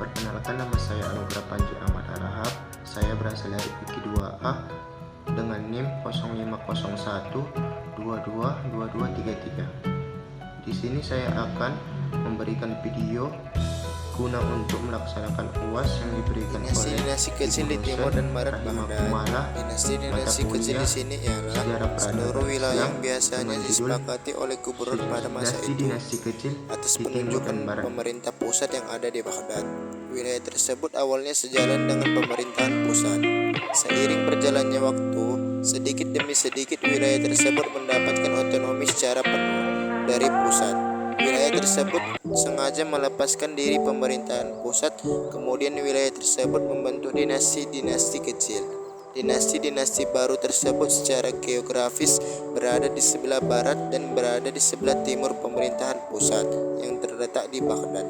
Perkenalkan, nama saya Anugrah Panji Ahmad Arahab. Saya berasal dari PIKI 2A dengan NIM 0501 222233. Di sini saya akan memberikan video guna untuk melaksanakan UAS yang diberikan oleh Dinasti kecil di timur dan barat Baghdad. Dinasti kecil di sini ialah seluruh wilayah yang biasanya disepakati oleh gubernur pada masa itu atas penunjukan pemerintah pusat yang ada di Baghdad. Wilayah tersebut awalnya sejalan dengan pemerintahan pusat. Seiring berjalannya waktu, sedikit demi sedikit wilayah tersebut mendapatkan otonomi secara penuh dari pusat. Wilayah tersebut sengaja melepaskan diri pemerintahan pusat, kemudian wilayah tersebut membentuk dinasti-dinasti kecil. Dinasti-dinasti baru tersebut secara geografis berada di sebelah barat dan berada di sebelah timur pemerintahan pusat yang terletak di Baghdad.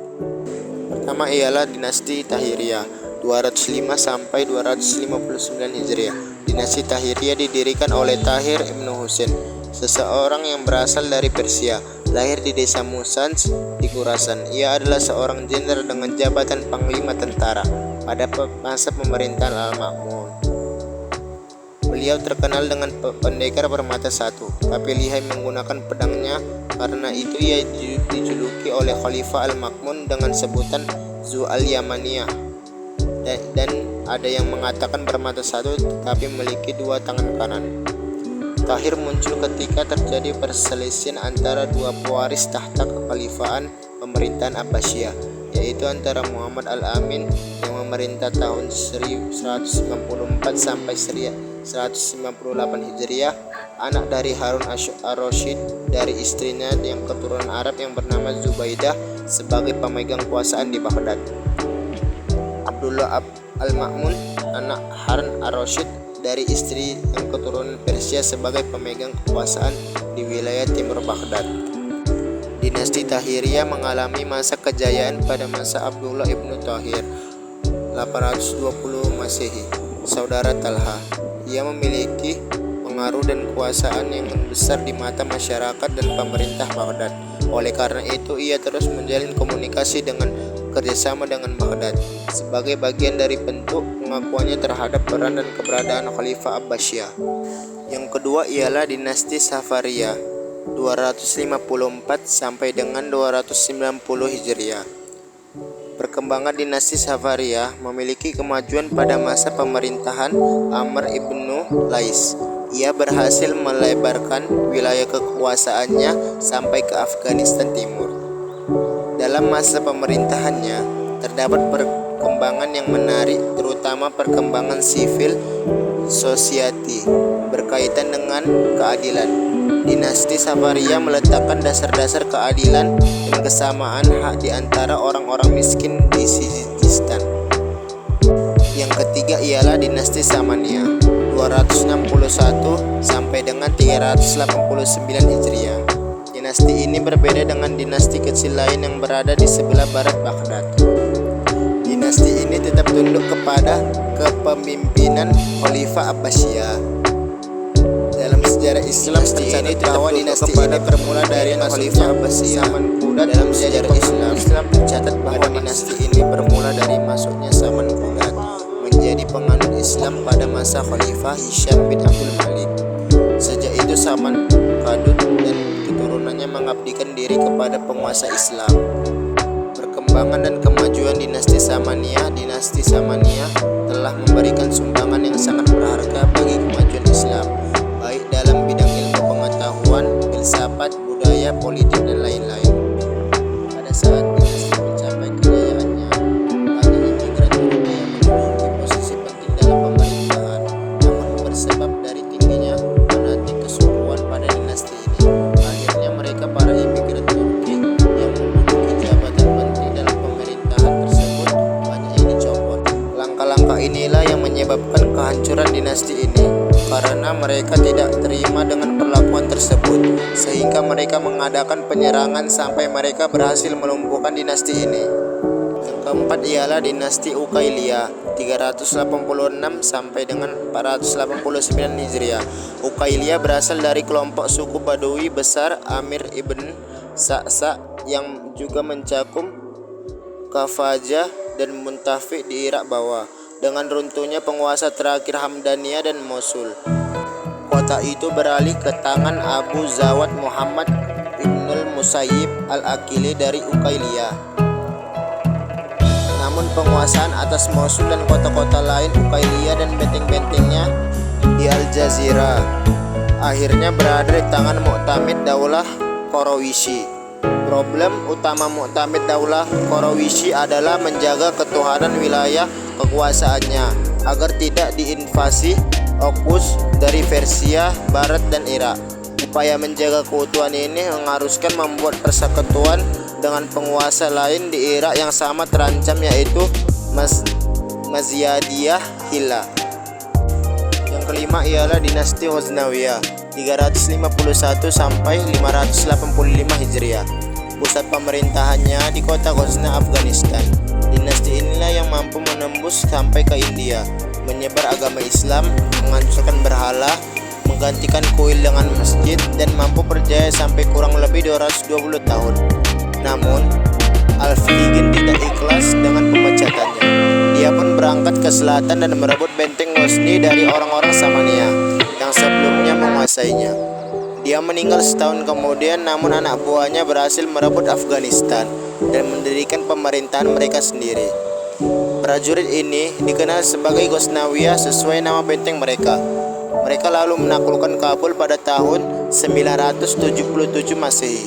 Pertama ialah dinasti Tahiriyah 205 sampai 259 Hijriah. Dinasti Tahiriyah didirikan oleh Tahir Ibn Husain, seseorang yang berasal dari Persia, lahir di desa Musans di Khurasan. Ia adalah seorang jenderal dengan jabatan panglima tentara pada masa pemerintahan Al-Ma'mun. Beliau terkenal dengan pendekar bermata satu, tapi lihai menggunakan pedangnya. Karena itu ia dijuluki oleh Khalifah Al-Ma'mun dengan sebutan Zu al-Yamaniyah. Dan ada yang mengatakan bermata satu tetapi memiliki dua tangan kanan. Tahir muncul ketika terjadi perselisihan antara dua pewaris tahta kekhalifahan pemerintahan Abbasiyah, yaitu antara Muhammad Al-Amin yang memerintah tahun 1194 sampai 1198 Hijriah, anak dari Harun ar-Rasyid dari istrinya yang keturunan Arab yang bernama Zubaidah sebagai pemegang kuasaan di Baghdad. Abdullah Al-Ma'mun, anak Harun ar-Rasyid dari istri yang keturunan Persia sebagai pemegang kekuasaan di wilayah timur Baghdad. Dinasti Tahiriyah mengalami masa kejayaan pada masa Abdullah ibnu Tahir 820 Masehi, saudara Talha. Ia memiliki pengaruh dan kekuasaan yang besar di mata masyarakat dan pemerintah Baghdad. Oleh karena itu, ia terus menjalin komunikasi dengan kerjasama dengan Baghdad sebagai bagian dari bentuk pengakuannya terhadap peran dan keberadaan Khalifah Abbasiyah. Yang kedua ialah dinasti Safariyah 254 sampai dengan 290 Hijriah. Perkembangan dinasti Safariyah memiliki kemajuan pada masa pemerintahan Amr ibnu Lais. Ia berhasil melebarkan wilayah kekuasaannya sampai ke Afghanistan Timur. Dalam masa pemerintahannya, terdapat perkembangan yang menarik, terutama perkembangan civil society berkaitan dengan keadilan. Dinasti Safariyah meletakkan dasar-dasar keadilan dan kesamaan hak di antara orang-orang miskin di Sistan. Yang ketiga ialah dinasti Samaniyah 261 sampai dengan 389 Hijriah. Dinasti ini berbeda dengan dinasti kecil lain yang berada di sebelah barat Baghdad. Dinasti ini tetap tunduk kepada kepemimpinan Khalifah Abbasiyah. Dalam sejarah Islam tercatat bahwa dinasti ini bermula dari Khalifah Abbasiyah. Dalam sejarah Islam tercatat bahwa dinasti ini bermula dari masuknya Saman Qudad menjadi penganut Islam pada masa Khalifah Hisham bin Abdul Malik. Sejak itu Saman Qudad dan keturunannya mengabdikan diri kepada penguasa Islam. Perkembangan dan kemajuan dinasti Samaniyah telah memberikan sumbangan yang sangat berharga bagi kemajuan Islam, baik dalam bidang ilmu pengetahuan, filsafat, budaya, politik, dan lain-lain. Pada saat dinasti mencapai kejayaannya, banyak imigran Turki yang menduduki posisi penting dalam pemerintahan. Namun bersebab dari tingginya fanatik kesukuan pada dinasti ini, akhirnya mereka para imigran Turki yang menduduki jabatan penting dalam pemerintahan tersebut banyak yang dicopot. Langkah-langkah inilah yang menyebabkan kehancuran dinasti ini, karena mereka tidak terima dengan perlakuan tersebut, sehingga mereka mengadakan penyerangan sampai mereka berhasil melumpuhkan dinasti ini. Yang keempat ialah dinasti Uqailiyah 386 sampai dengan 489 Hijriah. Uqailiyah berasal dari kelompok suku Badui besar Amir ibn Sa'sa yang juga mencakup Kafajah dan Muntafi di Irak bawah. Dengan runtuhnya penguasa terakhir Hamdaniyah dan Mosul, kota itu beralih ke tangan Abu Zawad Muhammad Ibnul Musayyib al-Aqili dari Uqailiyah. Namun penguasaan atas Mosul dan kota-kota lain Uqailiyah dan benteng-bentengnya di Al-Jazirah akhirnya berada di tangan Mu'tamid Daulah Qarawisi. Problem utama Mu'tamid Daulah Qarawisi adalah menjaga ketuhanan wilayah kekuasaannya agar tidak diinvasi Oghuz dari Persia, Barat, dan Irak. Upaya menjaga keutuhan ini mengharuskan membuat persekutuan dengan penguasa lain di Irak yang sama terancam, yaitu Mazyadiyah Hilla. Yang kelima ialah dinasti Ghaznawiyah 351 sampai 585 Hijriah. Pusat pemerintahannya di kota Ghazna, Afghanistan. Dinasti inilah yang mampu menembus sampai ke India, menyebar agama Islam, menghancurkan berhala, menggantikan kuil dengan masjid, dan mampu berjaya sampai kurang lebih 220 tahun. Namun, Alf-Ligin tidak ikhlas dengan pemecatannya. Dia pun berangkat ke selatan dan merebut benteng Ghazni dari orang-orang Samania yang sebelumnya menguasainya. Dia meninggal setahun kemudian, namun anak buahnya berhasil merebut Afghanistan dan mendirikan pemerintahan mereka sendiri. Prajurit ini dikenal sebagai Ghaznawiyah sesuai nama benteng mereka. Mereka lalu menaklukkan Kabul pada tahun 977 Masehi.